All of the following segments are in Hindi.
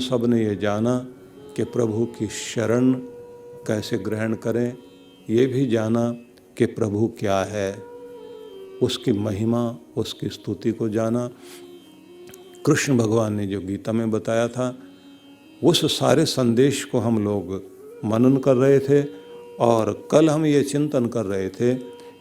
सब ने ये जाना कि प्रभु की शरण कैसे ग्रहण करें, ये भी जाना कि प्रभु क्या है, उसकी महिमा, उसकी स्तुति को जाना। कृष्ण भगवान ने जो गीता में बताया था, उस सारे संदेश को हम लोग मनन कर रहे थे। और कल हम ये चिंतन कर रहे थे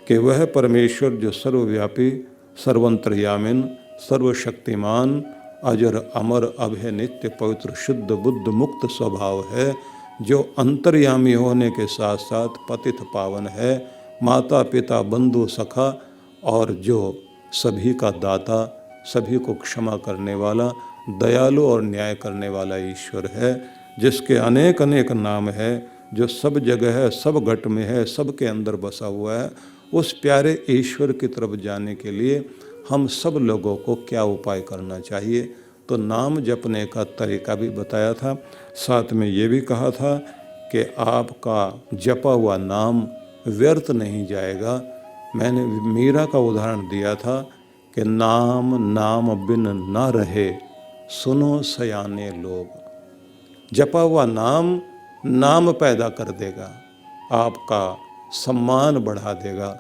कि वह परमेश्वर जो सर्वव्यापी, सर्वंतर्यामिन, सर्वशक्तिमान, अजर अमर अभय नित्य पवित्र शुद्ध बुद्ध मुक्त स्वभाव है, जो अंतर्यामी होने के साथ साथ पतित पावन है, माता पिता बंधु सखा, और जो सभी का दाता, सभी को क्षमा करने वाला, दयालु और न्याय करने वाला ईश्वर है, जिसके अनेक अनेक नाम है, जो सब जगह है, सब घट में है, सबके अंदर बसा हुआ है। उस प्यारे ईश्वर की तरफ जाने के लिए हम सब लोगों को क्या उपाय करना चाहिए, तो नाम जपने का तरीका भी बताया था। साथ में ये भी कहा था कि आपका जपा हुआ नाम व्यर्थ नहीं जाएगा। मैंने मीरा का उदाहरण दिया था कि नाम नाम बिन न रहे, सुनो सयाने लोग। जपा हुआ नाम नाम पैदा कर देगा, आपका सम्मान बढ़ा देगा,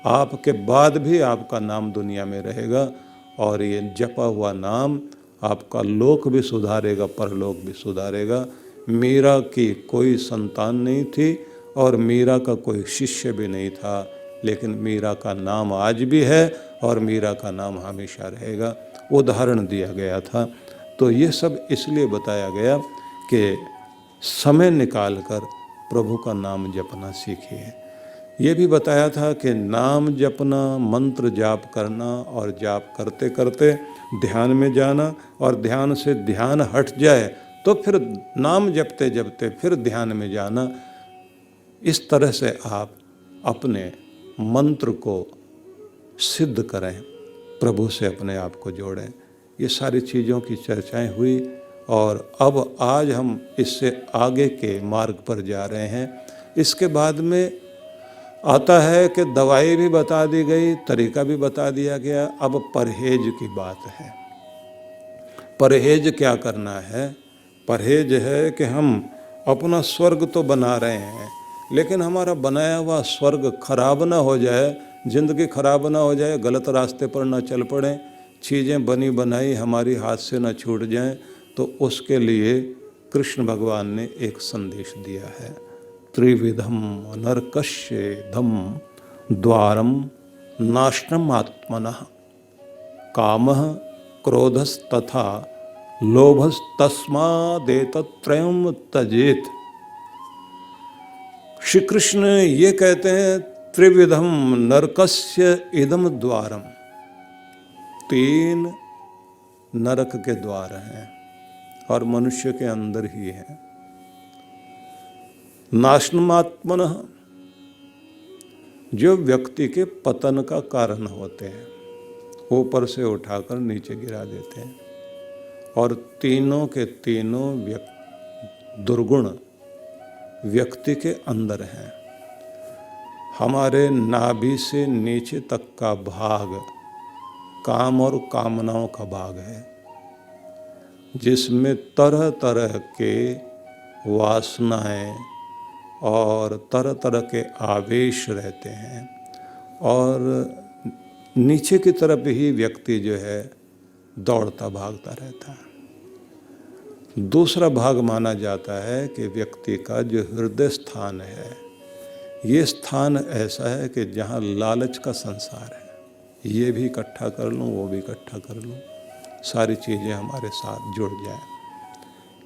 आपके बाद भी आपका नाम दुनिया में रहेगा। और ये जपा हुआ नाम आपका लोक भी सुधारेगा, परलोक भी सुधारेगा। मीरा की कोई संतान नहीं थी और मीरा का कोई शिष्य भी नहीं था, लेकिन मीरा का नाम आज भी है और मीरा का नाम हमेशा रहेगा। उदाहरण दिया गया था। तो ये सब इसलिए बताया गया कि समय निकालकर प्रभु का नाम जपना सीखिए। ये भी बताया था कि नाम जपना, मंत्र जाप करना और जाप करते करते ध्यान में जाना, और ध्यान से ध्यान हट जाए तो फिर नाम जपते जपते फिर ध्यान में जाना। इस तरह से आप अपने मंत्र को सिद्ध करें, प्रभु से अपने आप को जोड़ें। ये सारी चीज़ों की चर्चाएं हुई और अब आज हम इससे आगे के मार्ग पर जा रहे हैं। इसके बाद में आता है कि दवाई भी बता दी गई, तरीका भी बता दिया गया। अब परहेज की बात है। परहेज क्या करना है? परहेज है कि हम अपना स्वर्ग तो बना रहे हैं, लेकिन हमारा बनाया हुआ स्वर्ग खराब ना हो जाए, जिंदगी खराब ना हो जाए, गलत रास्ते पर ना चल पड़े, चीज़ें बनी बनाई हमारी हाथ से ना छूट जाएं। तो उसके लिए कृष्ण भगवान ने एक संदेश दिया है। त्रिविधम नरकस्येदम द्वारम नाशनम आत्मनः कामः क्रोधस्तथा लोभस्तस्मादेतत्रयम् त्यजेत। श्री कृष्ण ये कहते हैं, त्रिविधम नरकस्य इदम द्वारम, तीन नरक के द्वार हैं और मनुष्य के अंदर ही है। नाशनमात्मनः, जो व्यक्ति के पतन का कारण होते हैं, ऊपर से उठाकर नीचे गिरा देते हैं। और तीनों के तीनों दुर्गुण व्यक्ति के अंदर हैं। हमारे नाभि से नीचे तक का भाग काम और कामनाओं का भाग है, जिसमें तरह तरह के वासनाएं और तरह तरह के आवेश रहते हैं। और नीचे की तरफ ही व्यक्ति जो है दौड़ता भागता रहता है। दूसरा भाग माना जाता है कि व्यक्ति का जो हृदय स्थान है, ये स्थान ऐसा है कि जहाँ लालच का संसार है। ये भी इकट्ठा कर लूँ, वो भी इकट्ठा कर लूँ, सारी चीज़ें हमारे साथ जुड़ जाएं।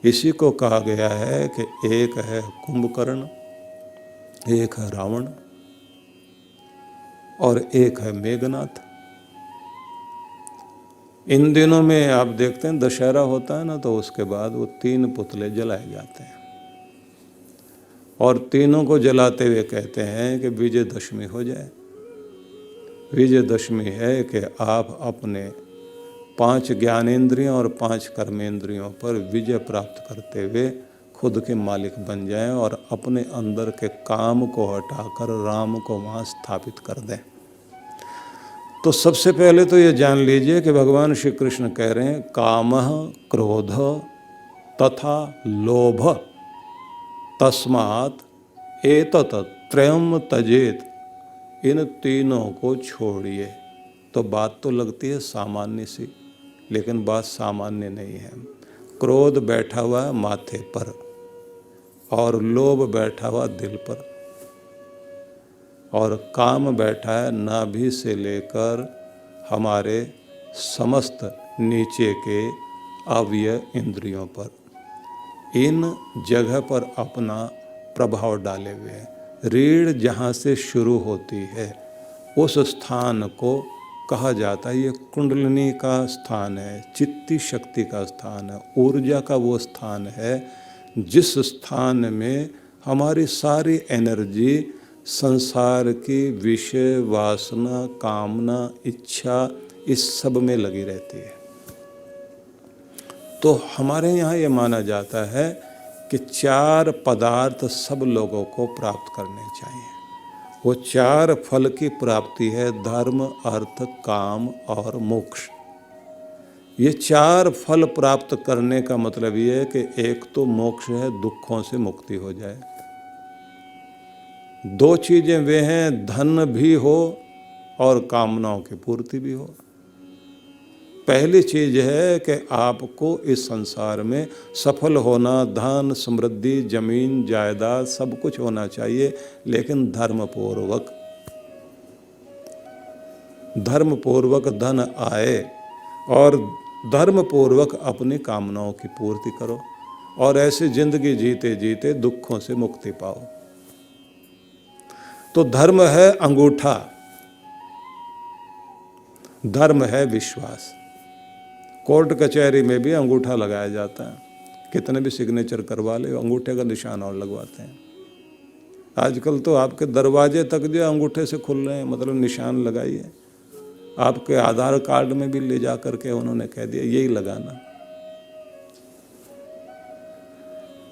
इसी को कहा गया है कि एक है कुंभकर्ण, एक है रावण और एक है मेघनाथ। इन दिनों में आप देखते हैं दशहरा होता है ना, तो उसके बाद वो तीन पुतले जलाए जाते हैं और तीनों को जलाते हुए कहते हैं कि विजयदशमी हो जाए। विजयदशमी है कि आप अपने 5 ज्ञानेंद्रियों और 5 कर्मेंद्रियों पर विजय प्राप्त करते हुए खुद के मालिक बन जाएं और अपने अंदर के काम को हटाकर राम को वहाँ स्थापित कर दें। तो सबसे पहले तो ये जान लीजिए कि भगवान श्री कृष्ण कह रहे हैं कामः क्रोध तथा लोभ, तस्मात् एतत् त्रयम् त्यजेत, इन तीनों को छोड़िए। तो बात तो लगती है सामान्य सी, लेकिन बात सामान्य नहीं है। क्रोध बैठा हुआ है माथे पर और लोभ बैठा हुआ दिल पर, और काम बैठा है नाभि से लेकर हमारे समस्त नीचे के अवयव इंद्रियों पर। इन जगह पर अपना प्रभाव डाले हुए हैं। रीढ़ जहाँ से शुरू होती है उस स्थान को कहा जाता है ये कुंडलिनी का स्थान है, चित्ती शक्ति का स्थान है, ऊर्जा का वो स्थान है जिस स्थान में हमारी सारी एनर्जी संसार की विषय, वासना, कामना, इच्छा, इस सब में लगी रहती है। तो हमारे यहाँ ये माना जाता है कि 4 पदार्थ सब लोगों को प्राप्त करने चाहिए। वो 4 फल की प्राप्ति है, धर्म, अर्थ, काम और मोक्ष। ये 4 फल प्राप्त करने का मतलब ये है कि एक तो मोक्ष है, दुखों से मुक्ति हो जाए। 2 चीज़ें वे हैं, धन भी हो और कामनाओं की पूर्ति भी हो। पहली चीज है कि आपको इस संसार में सफल होना, धन, समृद्धि, जमीन, जायदाद सब कुछ होना चाहिए, लेकिन धर्मपूर्वक धन आए और धर्मपूर्वक अपनी कामनाओं की पूर्ति करो और ऐसी जिंदगी जीते जीते दुखों से मुक्ति पाओ। तो धर्म है अंगूठा, धर्म है विश्वास। कोर्ट कचहरी में भी अंगूठा लगाया जाता है, कितने भी सिग्नेचर करवा ले अंगूठे का निशान और लगवाते हैं। आजकल तो आपके दरवाजे तक जो अंगूठे से खुल रहे हैं, मतलब निशान लगाइए। आपके आधार कार्ड में भी ले जा करके उन्होंने कह दिया यही लगाना।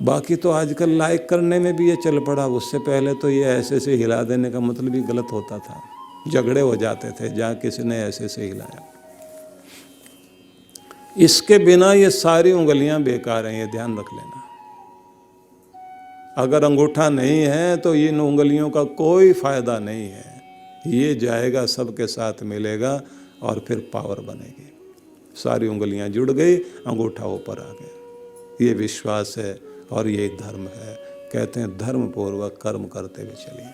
बाकी तो आजकल लाइक करने में भी ये चल पड़ा। उससे पहले तो ये ऐसे से हिला देने का मतलब ही गलत होता था, झगड़े हो जाते थे जहाँ किसी ने ऐसे से हिलाया। इसके बिना ये सारी उंगलियां बेकार हैं, ये ध्यान रख लेना। अगर अंगूठा नहीं है तो इन उंगलियों का कोई फायदा नहीं है। ये जाएगा, सबके साथ मिलेगा और फिर पावर बनेगी। सारी उंगलियां जुड़ गई, अंगूठा ऊपर आ गया। ये विश्वास है और ये धर्म है। कहते हैं धर्म पूर्वक कर्म करते हुए चलिए।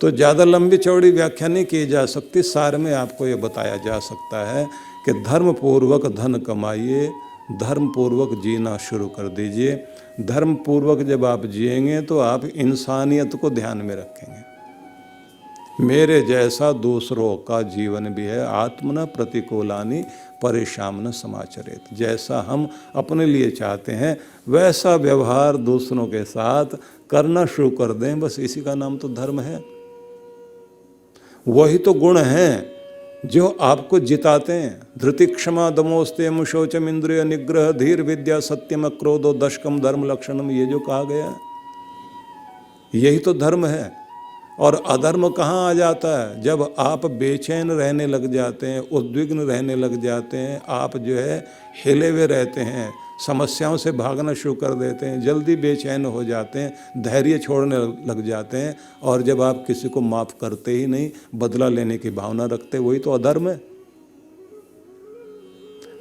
तो ज़्यादा लंबी चौड़ी व्याख्या नहीं की जा सकती, सार में आपको ये बताया जा सकता है कि धर्म पूर्वक धन कमाइए, धर्म पूर्वक जीना शुरू कर दीजिए। धर्म पूर्वक जब आप जिएंगे तो आप इंसानियत को ध्यान में रखेंगे। मेरे जैसा दूसरों का जीवन भी है, आत्मना प्रतिकूलानि परेशान समाचरेत। जैसा हम अपने लिए चाहते हैं वैसा व्यवहार दूसरों के साथ करना शुरू कर दें, बस इसी का नाम तो धर्म है। वही तो गुण हैं जो आपको जिताते हैं। धृति, क्षमा, दमोस्तेम, शौचम, इंद्रिय निग्रह, धीर, विद्या, सत्यम, क्रोधो, दशकम, धर्म लक्षणम, ये जो कहा गया है यही तो धर्म है। और अधर्म कहाँ आ जाता है? जब आप बेचैन रहने लग जाते हैं, उद्विग्न रहने लग जाते हैं, आप जो है हिले हुए रहते हैं, समस्याओं से भागना शुरू कर देते हैं, जल्दी बेचैन हो जाते हैं, धैर्य छोड़ने लग जाते हैं, और जब आप किसी को माफ़ करते ही नहीं, बदला लेने की भावना रखते, वही तो अधर्म है।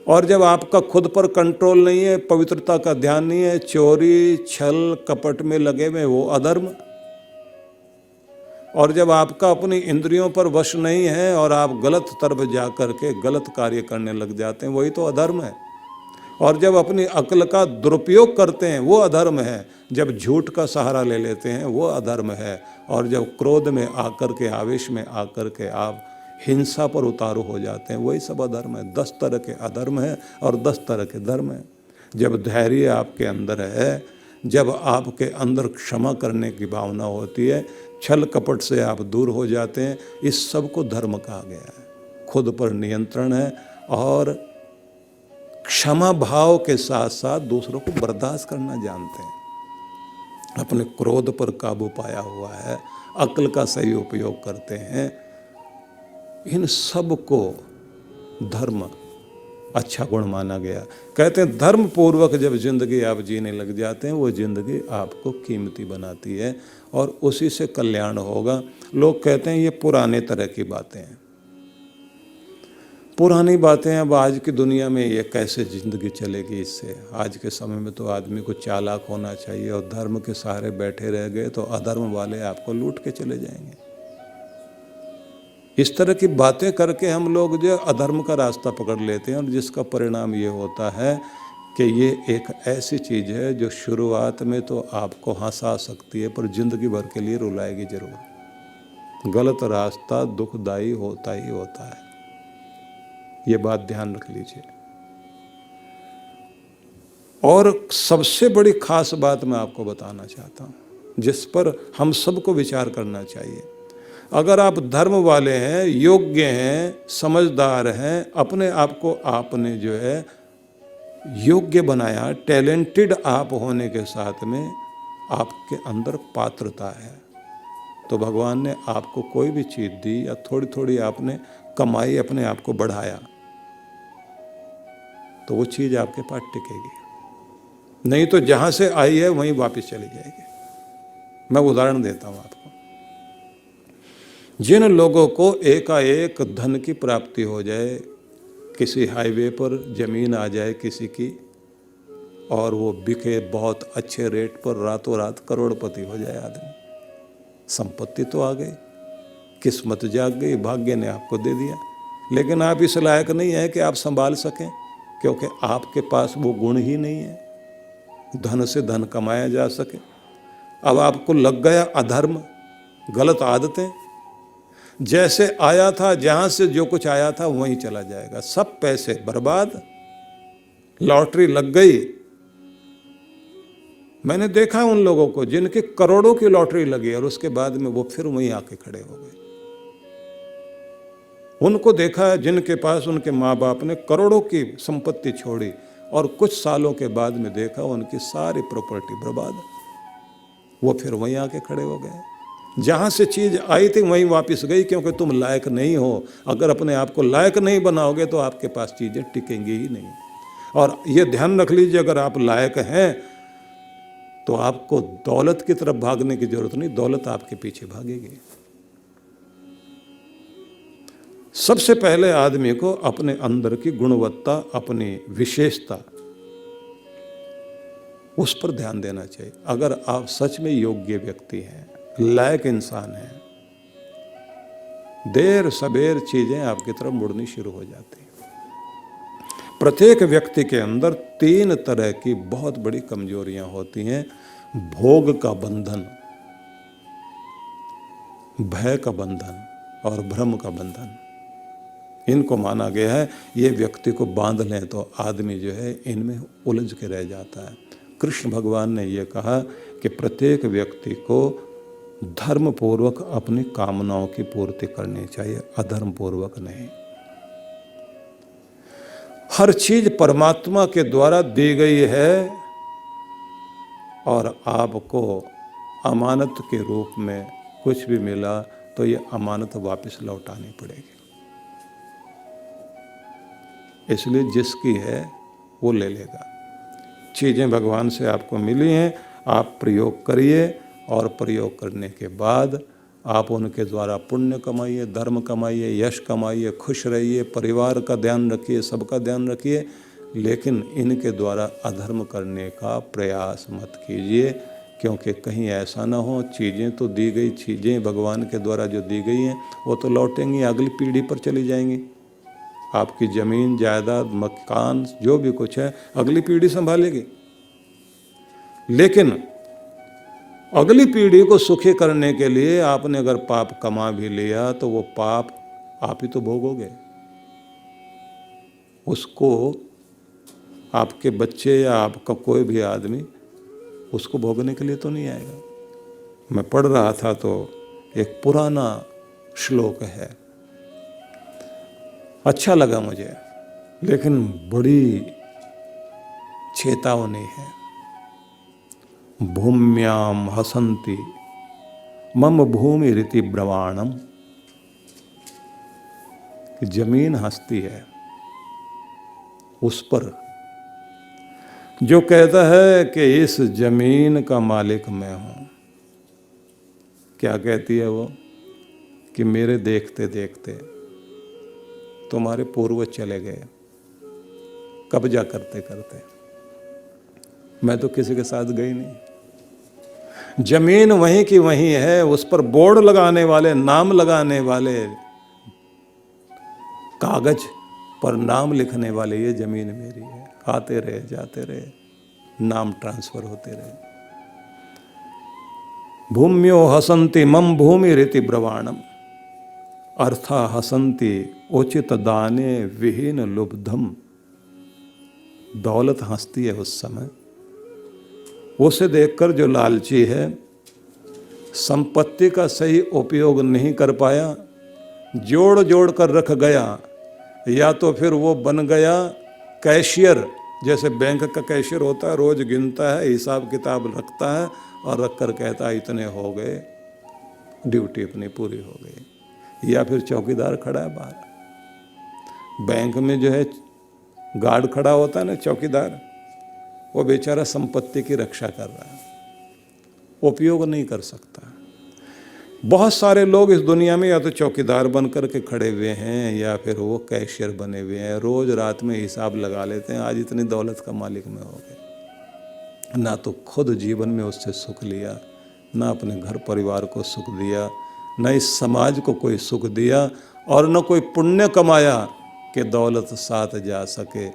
और जब आपका खुद पर कंट्रोल नहीं है, पवित्रता का ध्यान नहीं है, चोरी, छल, कपट में लगे हुए, वो अधर्म। और जब आपका अपनी इंद्रियों पर वश नहीं है और आप गलत तरफ जा कर के गलत कार्य करने लग जाते हैं, वही तो अधर्म है। और जब अपनी अक्ल का दुरुपयोग करते हैं वो अधर्म है। जब झूठ का सहारा ले लेते हैं वो अधर्म है। और जब क्रोध में आकर के, आवेश में आकर के आप हिंसा पर उतारू हो जाते हैं, वही सब अधर्म है। 10 तरह के अधर्म है और 10 तरह के धर्म है। जब धैर्य आपके अंदर है, जब आपके अंदर क्षमा करने की भावना होती है, छल कपट से आप दूर हो जाते हैं, इस सब को धर्म कहा गया है। खुद पर नियंत्रण है और क्षमा भाव के साथ साथ दूसरों को बर्दाश्त करना जानते हैं। अपने क्रोध पर काबू पाया हुआ है, अक्ल का सही उपयोग करते हैं। इन सब को धर्म अच्छा गुण माना गया। कहते हैं धर्म पूर्वक जब जिंदगी आप जीने लग जाते हैं, वो जिंदगी आपको कीमती बनाती है और उसी से कल्याण होगा। लोग कहते हैं ये पुराने तरह की बातें हैं, पुरानी बातें। अब आज की दुनिया में ये कैसे जिंदगी चलेगी इससे? आज के समय में तो आदमी को चालाक होना चाहिए, और धर्म के सहारे बैठे रह गए तो अधर्म वाले आपको लूट के चले जाएंगे। इस तरह की बातें करके हम लोग जो अधर्म का रास्ता पकड़ लेते हैं, और जिसका परिणाम ये होता है कि ये एक ऐसी चीज़ है जो शुरुआत में तो आपको हंसा सकती है, पर जिंदगी भर के लिए रुलाएगी जरूर। गलत रास्ता दुखदायी होता ही होता है, ये बात ध्यान रख लीजिए। और सबसे बड़ी खास बात मैं आपको बताना चाहता हूँ, जिस पर हम सबको विचार करना चाहिए। अगर आप धर्म वाले हैं, योग्य हैं, समझदार हैं, अपने आप को आपने जो है योग्य बनाया, टैलेंटेड आप होने के साथ में आपके अंदर पात्रता है, तो भगवान ने आपको कोई भी चीज़ दी या थोड़ी थोड़ी आपने कमाई, अपने आप को बढ़ाया, तो वो चीज़ आपके पास टिकेगी। नहीं तो जहाँ से आई है वहीं वापस चली जाएगी। मैं उदाहरण देता हूँ आपको। जिन लोगों को एकाएक धन की प्राप्ति हो जाए, किसी हाईवे पर ज़मीन आ जाए किसी की, और वो बिके बहुत अच्छे रेट पर, रातों रात करोड़पति हो जाए आदमी, संपत्ति तो आ गई, किस्मत जाग गई, भाग्य ने आपको दे दिया, लेकिन आप इस लायक नहीं है कि आप संभाल सकें, क्योंकि आपके पास वो गुण ही नहीं है धन से धन कमाया जा सके। अब आपको लग गया अधर्म, गलत आदतें, जैसे आया था, जहां से जो कुछ आया था वहीं चला जाएगा, सब पैसे बर्बाद, लॉटरी लग गई। मैंने देखा उन लोगों को जिनके करोड़ों की लॉटरी लगी और उसके बाद में वो फिर वहीं आके खड़े हो गए। उनको देखा जिनके पास उनके माँ बाप ने करोड़ों की संपत्ति छोड़ी, और कुछ सालों के बाद में देखा उनकी सारी प्रॉपर्टी बर्बाद, वो फिर वहीं आके खड़े हो गए। जहाँ से चीज़ आई थी वहीं वापस गई, क्योंकि तुम लायक नहीं हो। अगर अपने आप को लायक नहीं बनाओगे तो आपके पास चीज़ें टिकेंगी ही नहीं। और ये ध्यान रख लीजिए, अगर आप लायक हैं तो आपको दौलत की तरफ भागने की जरूरत नहीं, दौलत आपके पीछे भागेगी। सबसे पहले आदमी को अपने अंदर की गुणवत्ता, अपनी विशेषता, उस पर ध्यान देना चाहिए। अगर आप सच में योग्य व्यक्ति हैं, लायक इंसान हैं, देर सबेर चीजें आपकी तरफ मुड़नी शुरू हो जाती हैं। प्रत्येक व्यक्ति के अंदर 3 तरह की बहुत बड़ी कमजोरियां होती हैं। भोग का बंधन, भय का बंधन और भ्रम का बंधन। इनको माना गया है, ये व्यक्ति को बांध लें तो आदमी जो है इनमें उलझ के रह जाता है। कृष्ण भगवान ने यह कहा कि प्रत्येक व्यक्ति को धर्म पूर्वक अपनी कामनाओं की पूर्ति करनी चाहिए, अधर्म पूर्वक नहीं। हर चीज परमात्मा के द्वारा दी गई है, और आपको अमानत के रूप में कुछ भी मिला तो ये अमानत वापस लौटानी पड़ेगी। इसलिए जिसकी है वो ले लेगा। चीज़ें भगवान से आपको मिली हैं, आप प्रयोग करिए, और प्रयोग करने के बाद आप उनके द्वारा पुण्य कमाइए, धर्म कमाइए, यश कमाइए, खुश रहिए, परिवार का ध्यान रखिए, सबका ध्यान रखिए, लेकिन इनके द्वारा अधर्म करने का प्रयास मत कीजिए, क्योंकि कहीं ऐसा ना हो चीज़ें तो दी गई, चीज़ें भगवान के द्वारा जो दी गई हैं वो तो लौटेंगी, अगली पीढ़ी पर चली जाएंगी। आपकी ज़मीन जायदाद मकान जो भी कुछ है अगली पीढ़ी संभालेगी, लेकिन अगली पीढ़ी को सुखी करने के लिए आपने अगर पाप कमा भी लिया तो वो पाप आप ही तो भोगोगे, उसको आपके बच्चे या आपका कोई भी आदमी उसको भोगने के लिए तो नहीं आएगा। मैं पढ़ रहा था तो एक पुराना श्लोक है, अच्छा लगा मुझे, लेकिन बड़ी चेतावनी है। भूम्याम हसंति मम भूमि रीति ब्रवाणम, कि जमीन हंसती है उस पर जो कहता है कि इस जमीन का मालिक मैं हूं। क्या कहती है वो? कि मेरे देखते देखते तुम्हारे पूर्वज चले गए कब्जा करते करते, मैं तो किसी के साथ गई नहीं। जमीन वहीं की वहीं है, उस पर बोर्ड लगाने वाले, नाम लगाने वाले, कागज पर नाम लिखने वाले, ये जमीन मेरी है। आते रहे जाते रहे, नाम ट्रांसफर होते रहे। भूम्यो हसंति मम भूमि रीति ब्रवाणम अर्था हसंति उचित दाने विहीन लुब्धम। दौलत हंसती है उस समय, उसे देखकर जो लालची है, संपत्ति का सही उपयोग नहीं कर पाया, जोड़ जोड़ कर रख गया, या तो फिर वो बन गया कैशियर। जैसे बैंक का कैशियर होता है, रोज गिनता है, हिसाब किताब रखता है और रख कर कहता है इतने हो गए, ड्यूटी अपनी पूरी हो गई। या फिर चौकीदार खड़ा है बाहर, बैंक में जो है गार्ड खड़ा होता है ना, चौकीदार, वो बेचारा संपत्ति की रक्षा कर रहा है, उपयोग नहीं कर सकता। बहुत सारे लोग इस दुनिया में या तो चौकीदार बन कर के खड़े हुए हैं या फिर वो कैशियर बने हुए हैं, रोज रात में हिसाब लगा लेते हैं, आज इतनी दौलत का मालिक मैं हो गए। ना तो खुद जीवन में उससे सुख लिया, ना अपने घर परिवार को सुख दिया, न इस समाज को कोई सुख दिया, और न कोई पुण्य कमाया कि दौलत साथ जा सके।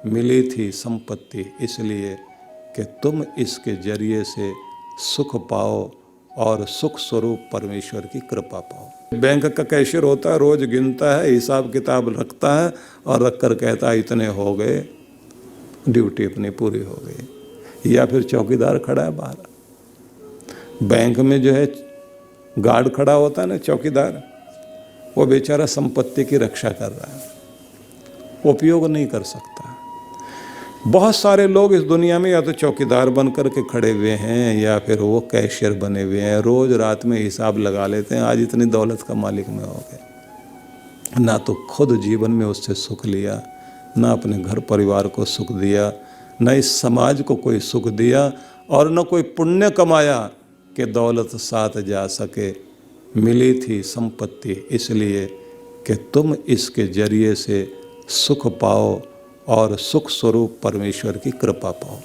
मिली थी संपत्ति इसलिए कि तुम इसके जरिए से सुख पाओ और सुख स्वरूप परमेश्वर की कृपा पाओ। बैंक का कैशियर होता है, रोज गिनता है, हिसाब किताब रखता है और रख कर कहता है इतने हो गए, ड्यूटी अपनी पूरी हो गई। या फिर चौकीदार खड़ा है बाहर, बैंक में जो है गार्ड खड़ा होता है ना, चौकीदार, वो बेचारा संपत्ति की रक्षा कर रहा है, उपयोग नहीं कर सकता। बहुत सारे लोग इस दुनिया में या तो चौकीदार बन कर के खड़े हुए हैं या फिर वो कैशियर बने हुए हैं, रोज रात में हिसाब लगा लेते हैं, आज इतनी दौलत का मालिक मैं हो गए। ना तो खुद जीवन में उससे सुख लिया, ना अपने घर परिवार को सुख दिया, न इस समाज को कोई सुख दिया, और न कोई पुण्य कमाया कि दौलत साथ जा सके। मिली थी संपत्ति इसलिए कि तुम इसके जरिए से सुख पाओ और सुख स्वरूप परमेश्वर की कृपा पाओ।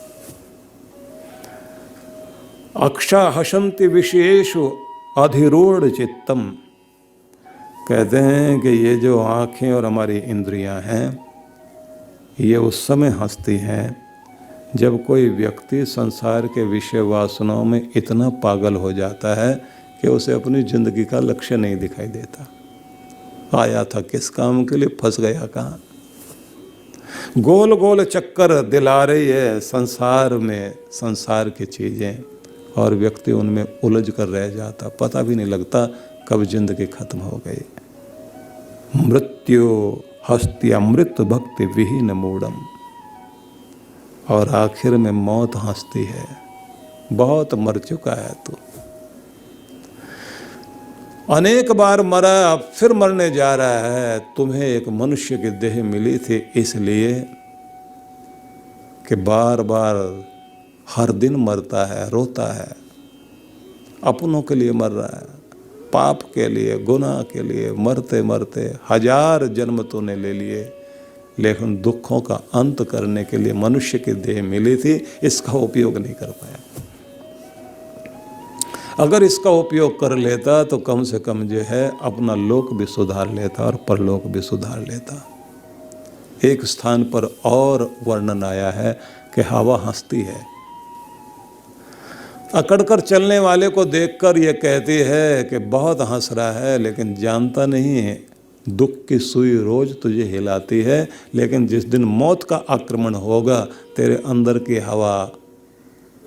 अक्षा हसंति विशेषु अधिरूढ़ चित्तम। कहते हैं कि ये जो आँखें और हमारी इंद्रियां हैं, ये उस समय हंसती हैं जब कोई व्यक्ति संसार के विषय वासनाओं में इतना पागल हो जाता है कि उसे अपनी जिंदगी का लक्ष्य नहीं दिखाई देता। आया था किस काम के लिए, फंस गया कहाँ। गोल गोल चक्कर दिला रही है संसार में, संसार की चीज़ें, और व्यक्ति उनमें उलझ कर रह जाता, पता भी नहीं लगता कब जिंदगी खत्म हो गई। मृत्यु हस्ति अमृत भक्ति विहीन मूढ़म। और आखिर में मौत हंसती है, बहुत मर चुका है तू, अनेक बार मरा, अब फिर मरने जा रहा है। तुम्हें एक मनुष्य की देह मिली थी इसलिए कि बार बार हर दिन मरता है, रोता है, अपनों के लिए मर रहा है, पाप के लिए, गुनाह के लिए मरते मरते 1000 जन्म तूने ले लिए, लेकिन दुखों का अंत करने के लिए मनुष्य की देह मिली थी, इसका उपयोग नहीं कर पाया। अगर इसका उपयोग कर लेता तो कम से कम जो है अपना लोक भी सुधार लेता और परलोक भी सुधार लेता। एक स्थान पर और वर्णन आया है कि हवा हंसती है, अकड़कर चलने वाले को देखकर ये कहती है कि बहुत हंस रहा है, लेकिन जानता नहीं है दुख की सुई रोज तुझे हिलाती है, लेकिन जिस दिन मौत का आक्रमण होगा तेरे अंदर की हवा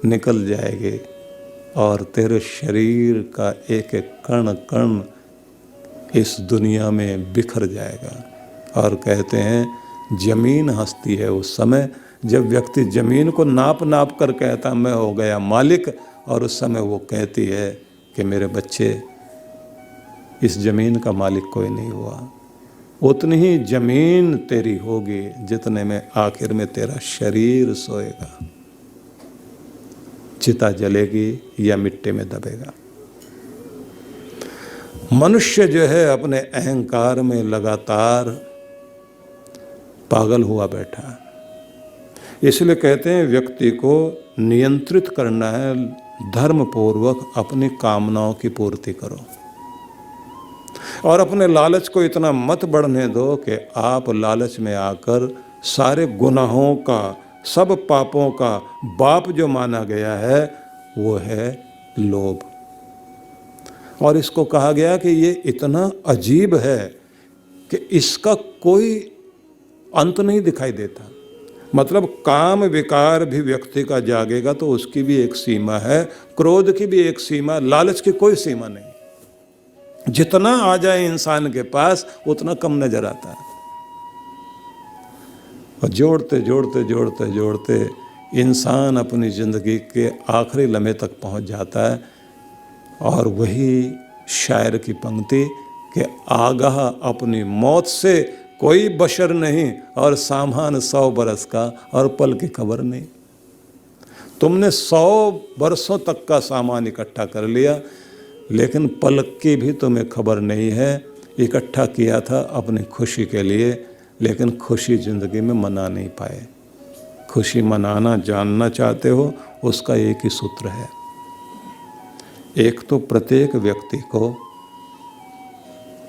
निकल जाएगी और तेरे शरीर का एक एक कण कण इस दुनिया में बिखर जाएगा। और कहते हैं जमीन हंसती है उस समय जब व्यक्ति जमीन को नाप नाप कर कहता मैं हो गया मालिक, और उस समय वो कहती है कि मेरे बच्चे, इस जमीन का मालिक कोई नहीं हुआ, उतनी ही जमीन तेरी होगी जितने में आखिर में तेरा शरीर सोएगा। चिता जलेगी या मिट्टी में दबेगा। मनुष्य जो है अपने अहंकार में लगातार पागल हुआ बैठा है। इसलिए कहते हैं व्यक्ति को नियंत्रित करना है, धर्म पूर्वक अपनी कामनाओं की पूर्ति करो और अपने लालच को इतना मत बढ़ने दो कि आप लालच में आकर सारे गुनाहों का, सब पापों का बाप जो माना गया है वो है लोभ। और इसको कहा गया कि ये इतना अजीब है कि इसका कोई अंत नहीं दिखाई देता। मतलब काम विकार भी व्यक्ति का जागेगा तो उसकी भी एक सीमा है, क्रोध की भी एक सीमा, लालच की कोई सीमा नहीं। जितना आ जाए इंसान के पास उतना कम नजर आता है। और जोड़ते जोड़ते जोड़ते जोड़ते इंसान अपनी जिंदगी के आखिरी लम्हे तक पहुंच जाता है। और वही शायर की पंक्ति कि आगाह अपनी मौत से कोई बशर नहीं और सामान 100 बरस का और पल की खबर नहीं। तुमने 100 बरसों तक का सामान इकट्ठा कर लिया लेकिन पल की भी तुम्हें खबर नहीं है। इकट्ठा किया था अपनी खुशी के लिए लेकिन खुशी ज़िंदगी में मना नहीं पाए। खुशी मनाना जानना चाहते हो, उसका एक ही सूत्र है। एक तो प्रत्येक व्यक्ति को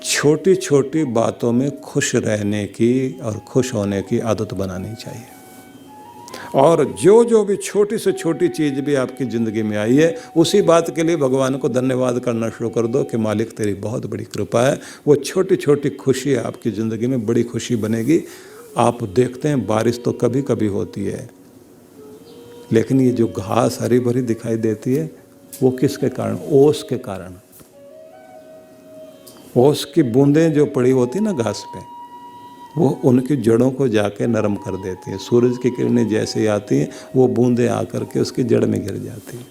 छोटी छोटी बातों में खुश रहने की और खुश होने की आदत बनानी चाहिए। और जो जो भी छोटी से छोटी चीज़ भी आपकी ज़िंदगी में आई है उसी बात के लिए भगवान को धन्यवाद करना शुरू कर दो कि मालिक तेरी बहुत बड़ी कृपा है। वो छोटी छोटी खुशी आपकी ज़िंदगी में बड़ी खुशी बनेगी। आप देखते हैं बारिश तो कभी कभी होती है लेकिन ये जो घास हरी भरी दिखाई देती है वो किसके कारण? ओस के कारण। ओस की बूंदें जो पड़ी होती ना घास पे, वो उनकी जड़ों को जाके नरम कर देती है। सूरज की किरणें जैसे ही आती हैं वो बूंदें आकर के उसकी जड़ में गिर जाती हैं,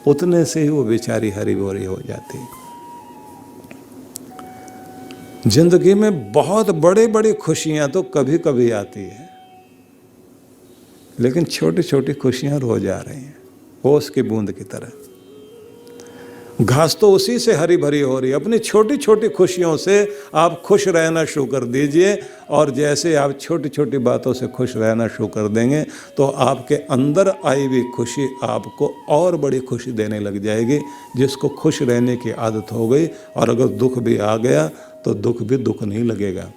उतने से ही वो बेचारी हरी भरी हो जाती है। जिंदगी में बहुत बड़ी बड़ी खुशियां तो कभी कभी आती है लेकिन छोटी छोटी खुशियां रोज आ रही हैं, ओस की बूंद की तरह। घास तो उसी से हरी भरी हो रही है। अपनी छोटी छोटी खुशियों से आप खुश रहना शुरू कर दीजिए और जैसे आप छोटी छोटी बातों से खुश रहना शुरू कर देंगे तो आपके अंदर आई हुई खुशी आपको और बड़ी खुशी देने लग जाएगी। जिसको खुश रहने की आदत हो गई और अगर दुख भी आ गया तो दुख भी दुख नहीं लगेगा।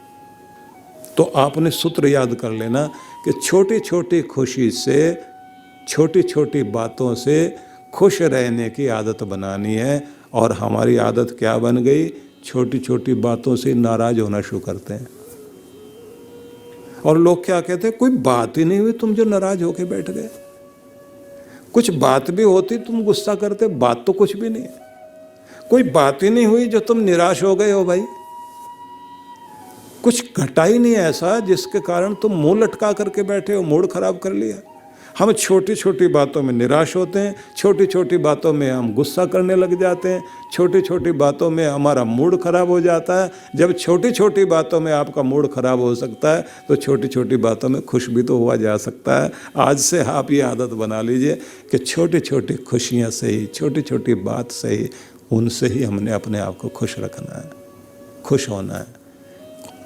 तो आपने सूत्र याद कर लेना कि छोटी छोटी खुशी से, छोटी छोटी बातों से खुश रहने की आदत बनानी है। और हमारी आदत क्या बन गई? छोटी छोटी बातों से नाराज होना शुरू करते हैं। और लोग क्या कहते हैं, कोई बात ही नहीं हुई तुम जो नाराज होके बैठ गए। कुछ बात भी होती तुम गुस्सा करते, बात तो कुछ भी नहीं है। कोई बात ही नहीं हुई जो तुम निराश हो गए हो। भाई कुछ घटा ही नहीं ऐसा जिसके कारण तुम मुंह लटका करके बैठे हो, मूड खराब कर लिया। हम छोटी छोटी बातों में निराश होते हैं, छोटी छोटी बातों में हम गुस्सा करने लग जाते हैं, छोटी छोटी बातों में हमारा मूड खराब हो जाता है। जब छोटी छोटी बातों में आपका मूड खराब हो सकता है तो छोटी छोटी बातों में खुश भी तो हुआ जा सकता है। आज से आप ये आदत बना लीजिए कि छोटी छोटी खुशियाँ से ही, छोटी छोटी बात से ही, उनसे ही हमने अपने आप को खुश रखना है, खुश होना है।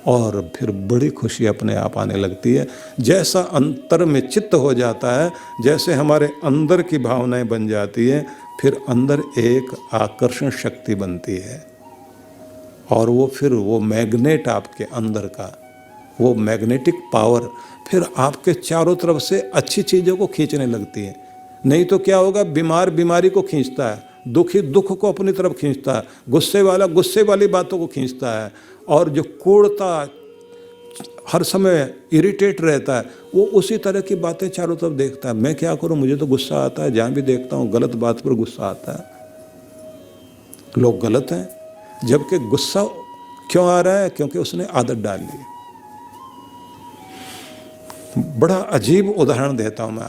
और फिर बड़ी खुशी अपने आप आने लगती है। जैसा अंतर में चित्त हो जाता है, जैसे हमारे अंदर की भावनाएं बन जाती हैं, फिर अंदर एक आकर्षण शक्ति बनती है। और वो फिर वो मैग्नेट आपके अंदर का, वो मैग्नेटिक पावर फिर आपके चारों तरफ से अच्छी चीज़ों को खींचने लगती है। नहीं तो क्या होगा, बीमार बीमारी को खींचता है, दुखी दुख को अपनी तरफ खींचता है, गुस्से वाला गुस्से वाली बातों को खींचता है, और जो कूड़ता हर समय इरिटेट रहता है वो उसी तरह की बातें चारों तरफ देखता है। मैं क्या करूं, मुझे तो गुस्सा आता है, जहाँ भी देखता हूँ गलत बात पर गुस्सा आता है। लोग गलत हैं, जबकि गुस्सा क्यों आ रहा है? क्योंकि उसने आदत डाल ली। बड़ा अजीब उदाहरण देता हूं मैं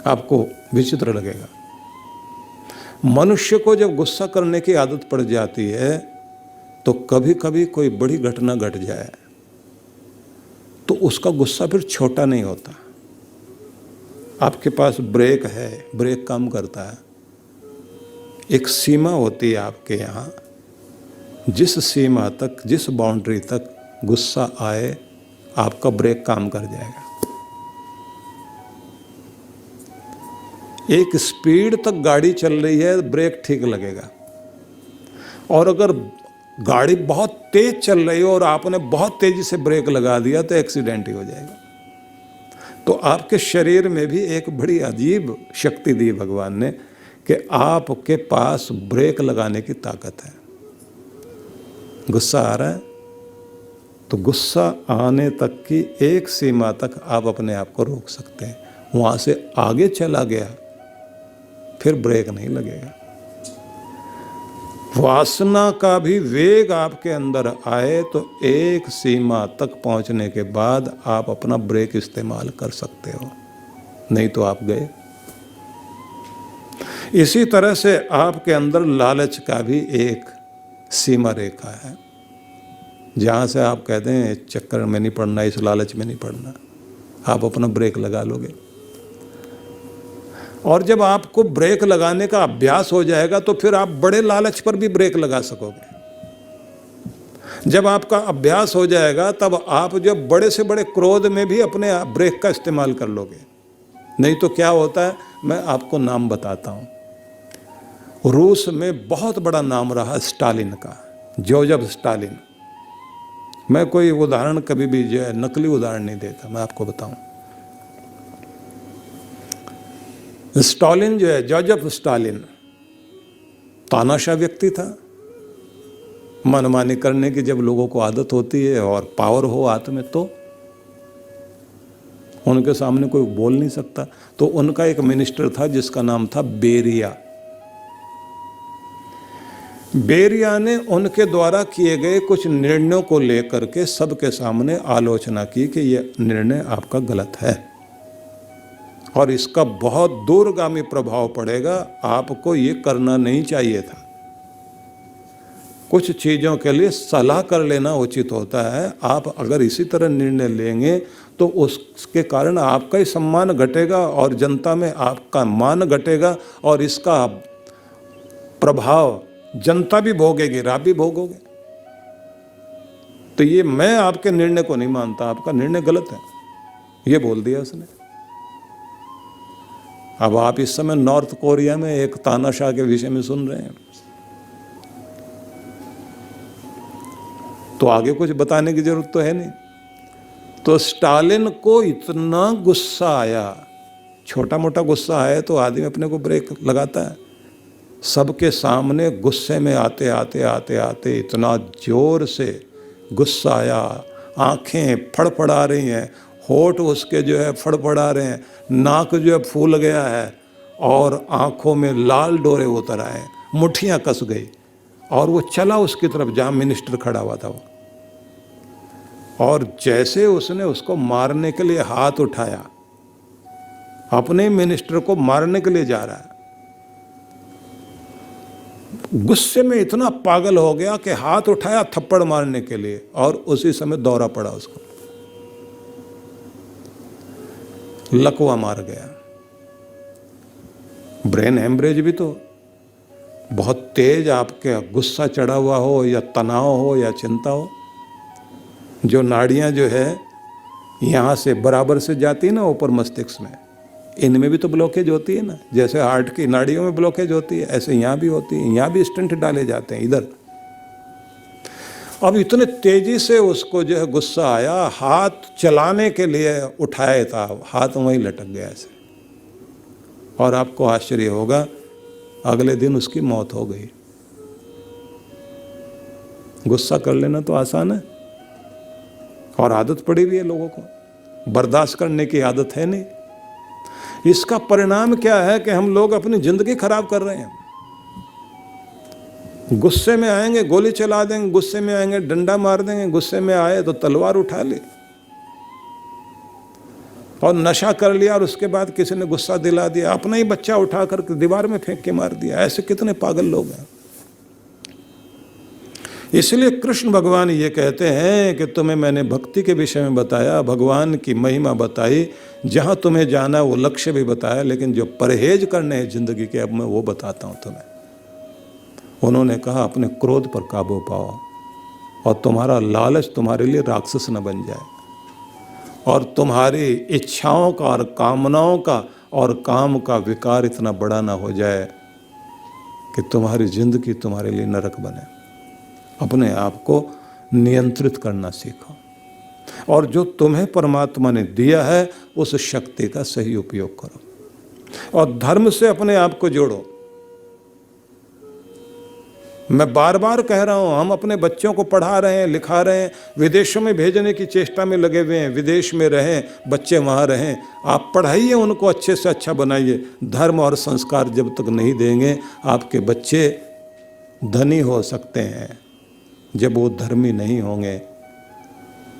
आपको विचित्र लगेगा। मनुष्य को जब गुस्सा करने की आदत पड़ जाती है तो कभी कभी कोई बड़ी घटना घट जाए तो उसका गुस्सा फिर छोटा नहीं होता। आपके पास ब्रेक है, ब्रेक काम करता है, एक सीमा होती है आपके यहाँ, जिस सीमा तक, जिस बाउंड्री तक गुस्सा आए आपका ब्रेक काम कर जाएगा। एक स्पीड तक गाड़ी चल रही है, ब्रेक ठीक लगेगा। और अगर गाड़ी बहुत तेज चल रही हो और आपने बहुत तेजी से ब्रेक लगा दिया तो एक्सीडेंट ही हो जाएगा। तो आपके शरीर में भी एक बड़ी अजीब शक्ति दी भगवान ने कि आपके पास ब्रेक लगाने की ताकत है। गुस्सा आ रहा है तो गुस्सा आने तक की एक सीमा तक आप अपने आप को रोक सकते हैं, वहां से आगे चला गया फिर ब्रेक नहीं लगेगा। वासना का भी वेग आपके अंदर आए तो एक सीमा तक पहुंचने के बाद आप अपना ब्रेक इस्तेमाल कर सकते हो, नहीं तो आप गए। इसी तरह से आपके अंदर लालच का भी एक सीमा रेखा है, जहां से आप कहते हैं इस चक्कर में नहीं पड़ना, इस लालच में नहीं पड़ना, आप अपना ब्रेक लगा लोगे। और जब आपको ब्रेक लगाने का अभ्यास हो जाएगा तो फिर आप बड़े लालच पर भी ब्रेक लगा सकोगे। जब आपका अभ्यास हो जाएगा तब आप जब बड़े से बड़े क्रोध में भी अपने ब्रेक का इस्तेमाल कर लोगे। नहीं तो क्या होता है, मैं आपको नाम बताता हूं। रूस में बहुत बड़ा नाम रहा स्टालिन का, जोसेफ स्टालिन। मैं कोई उदाहरण कभी भी जो है नकली उदाहरण नहीं देता, मैं आपको बताऊं। स्टालिन जो है, जोसेफ स्टालिन, तानाशाह व्यक्ति था। मनमानी करने की जब लोगों को आदत होती है और पावर हो हाथ में तो उनके सामने कोई बोल नहीं सकता। तो उनका एक मिनिस्टर था जिसका नाम था बेरिया। बेरिया ने उनके द्वारा किए गए कुछ निर्णयों को लेकर के सबके सामने आलोचना की कि यह निर्णय आपका गलत है और इसका बहुत दूरगामी प्रभाव पड़ेगा, आपको ये करना नहीं चाहिए था। कुछ चीज़ों के लिए सलाह कर लेना उचित होता है। आप अगर इसी तरह निर्णय लेंगे तो उसके कारण आपका ही सम्मान घटेगा और जनता में आपका मान घटेगा और इसका प्रभाव जनता भी भोगेगी, आप भी भोगोगे। तो ये मैं आपके निर्णय को नहीं मानता, आपका निर्णय गलत है, ये बोल दिया उसने। अब आप इस समय नॉर्थ कोरिया में एक तानाशाह के विषय में सुन रहे हैं, तो आगे कुछ बताने की जरूरत तो है नहीं। तो स्टालिन को इतना गुस्सा आया, छोटा मोटा गुस्सा आया तो आदमी अपने को ब्रेक लगाता है। सबके सामने गुस्से में आते आते आते आते इतना जोर से गुस्सा आया, आंखें फड़फड़ा रही हैं, होठ उसके जो है फड़फड़ा रहे हैं, नाक जो है फूल गया है और आंखों में लाल डोरे उतर आए, मुट्ठियां कस गई और वो चला उसकी तरफ जहां मिनिस्टर खड़ा हुआ था वो। और जैसे उसने उसको मारने के लिए हाथ उठाया, अपने मिनिस्टर को मारने के लिए जा रहा है, गुस्से में इतना पागल हो गया कि हाथ उठाया थप्पड़ मारने के लिए और उसी समय दौरा पड़ा उसको, लकवा मार गया। ब्रेन हेमरेज भी तो बहुत तेज आपके गुस्सा चढ़ा हुआ हो या तनाव हो या चिंता हो, जो नाड़ियां जो है यहाँ से बराबर से जाती है ना ऊपर मस्तिष्क में, इनमें भी तो ब्लॉकेज होती है ना। जैसे हार्ट की नाड़ियों में ब्लॉकेज होती है ऐसे यहाँ भी होती है, यहाँ भी स्टेंट डाले जाते हैं इधर। अब इतने तेजी से उसको जो है गुस्सा आया, हाथ चलाने के लिए उठाया था, हाथ वहीं लटक गया ऐसे। और आपको आश्चर्य होगा अगले दिन उसकी मौत हो गई। गुस्सा कर लेना तो आसान है और आदत पड़ी भी है लोगों को, बर्दाश्त करने की आदत है नहीं। इसका परिणाम क्या है कि हम लोग अपनी जिंदगी खराब कर रहे हैं। गुस्से में आएंगे गोली चला देंगे, गुस्से में आएंगे डंडा मार देंगे, गुस्से में आए तो तलवार उठा ली और नशा कर लिया और उसके बाद किसी ने गुस्सा दिला दिया, अपना ही बच्चा उठाकर दीवार में फेंक के मार दिया। ऐसे कितने पागल लोग हैं। इसलिए कृष्ण भगवान ये कहते हैं कि तुम्हें मैंने भक्ति के विषय में बताया, भगवान की महिमा बताई, जहाँ तुम्हें जाना वो लक्ष्य भी बताया, लेकिन जो परहेज करने हैं जिंदगी के अब मैं वो बताता हूँ तुम्हें। उन्होंने कहा अपने क्रोध पर काबू पाओ और तुम्हारा लालच तुम्हारे लिए राक्षस न बन जाए और तुम्हारी इच्छाओं का और कामनाओं का और काम का विकार इतना बड़ा ना हो जाए कि तुम्हारी जिंदगी तुम्हारे लिए नरक बने। अपने आप को नियंत्रित करना सीखो और जो तुम्हें परमात्मा ने दिया है उस शक्ति का सही उपयोग करो और धर्म से अपने आप को जोड़ो। मैं बार बार कह रहा हूं, हम अपने बच्चों को पढ़ा रहे हैं, लिखा रहे हैं, विदेशों में भेजने की चेष्टा में लगे हुए हैं, विदेश में रहें, बच्चे वहाँ रहें। आप पढ़ाइए, उनको अच्छे से अच्छा बनाइए। धर्म और संस्कार जब तक नहीं देंगे आपके बच्चे धनी हो सकते हैं, जब वो धर्मी नहीं होंगे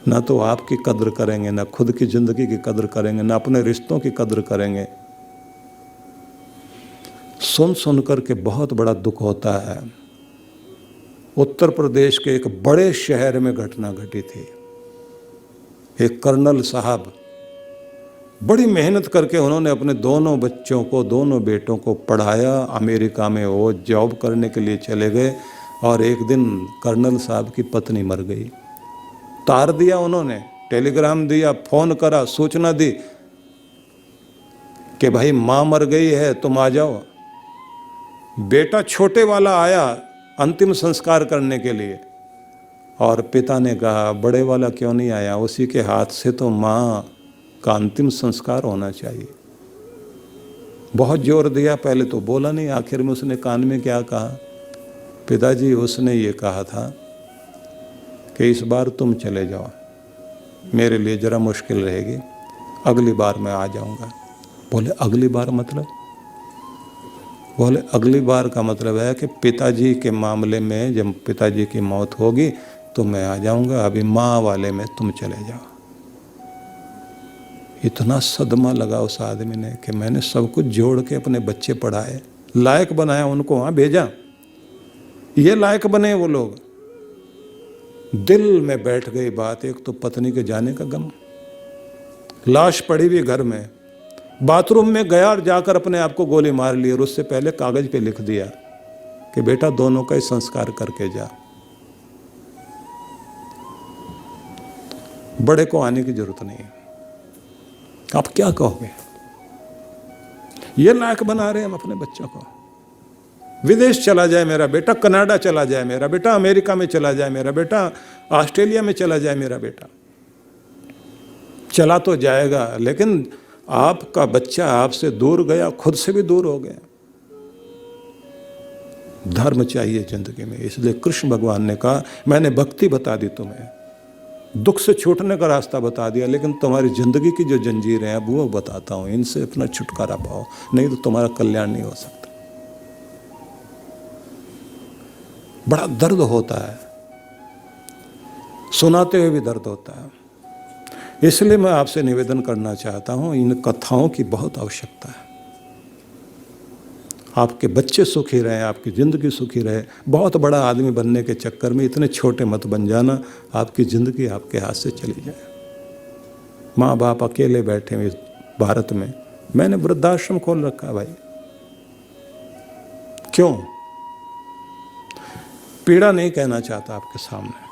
ना तो आपकी कद्र करेंगे, ना खुद की जिंदगी की कद्र करेंगे, ना अपने रिश्तों की कद्र करेंगे। सुन सुन करके बहुत बड़ा दुख होता है। उत्तर प्रदेश के एक बड़े शहर में घटना घटी थी। एक कर्नल साहब बड़ी मेहनत करके उन्होंने अपने दोनों बच्चों को, दोनों बेटों को पढ़ाया। अमेरिका में वो जॉब करने के लिए चले गए और एक दिन कर्नल साहब की पत्नी मर गई। तार दिया उन्होंने, टेलीग्राम दिया, फोन करा, सूचना दी कि भाई माँ मर गई है, तुम आ जाओ। बेटा छोटे वाला आया अंतिम संस्कार करने के लिए और पिता ने कहा बड़े वाला क्यों नहीं आया, उसी के हाथ से तो माँ का अंतिम संस्कार होना चाहिए। बहुत जोर दिया, पहले तो बोला नहीं, आखिर में उसने कान में क्या कहा, पिताजी उसने ये कहा था कि इस बार तुम चले जाओ, मेरे लिए ज़रा मुश्किल रहेगी, अगली बार मैं आ जाऊंगा। बोले अगली बार मतलब? बोले अगली बार का मतलब है कि पिताजी के मामले में जब पिताजी की मौत होगी तो मैं आ जाऊंगा, अभी माँ वाले में तुम चले जाओ। इतना सदमा लगा उस आदमी ने कि मैंने सब कुछ जोड़ के अपने बच्चे पढ़ाए, लायक बनाया, उनको वहाँ भेजा, ये लायक बने वो लोग। दिल में बैठ गई बात, एक तो पत्नी के जाने का गम, लाश पड़ी हुई घर में, बाथरूम में गया और जाकर अपने आप को गोली मार ली और उससे पहले कागज पे लिख दिया कि बेटा दोनों का ही संस्कार करके जा, बड़े को आने की जरूरत नहीं है। आप क्या कहोगे? ये लायक बना रहे हैं हम अपने बच्चों को। विदेश चला जाए मेरा बेटा, कनाडा चला जाए मेरा बेटा, अमेरिका में चला जाए मेरा बेटा, ऑस्ट्रेलिया में चला जाए मेरा बेटा, चला तो जाएगा, लेकिन आपका बच्चा आपसे दूर गया, खुद से भी दूर हो गया। धर्म चाहिए जिंदगी में। इसलिए कृष्ण भगवान ने कहा मैंने भक्ति बता दी तुम्हें, दुख से छूटने का रास्ता बता दिया, लेकिन तुम्हारी जिंदगी की जो जंजीरें हैं अब वो बताता हूं, इनसे अपना छुटकारा पाओ, नहीं तो तुम्हारा कल्याण नहीं हो सकता। बड़ा दर्द होता है, सुनाते हुए भी दर्द होता है। इसलिए मैं आपसे निवेदन करना चाहता हूं, इन कथाओं की बहुत आवश्यकता है। आपके बच्चे सुखी रहें, आपकी ज़िंदगी सुखी रहे। बहुत बड़ा आदमी बनने के चक्कर में इतने छोटे मत बन जाना, आपकी ज़िंदगी आपके हाथ से चली जाए। माँ बाप अकेले बैठे हुए भारत में, मैंने वृद्धाश्रम खोल रखा है भाई। क्यों? पीड़ा नहीं कहना चाहता आपके सामने,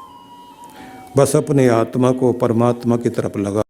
बस अपनी आत्मा को परमात्मा की तरफ लगा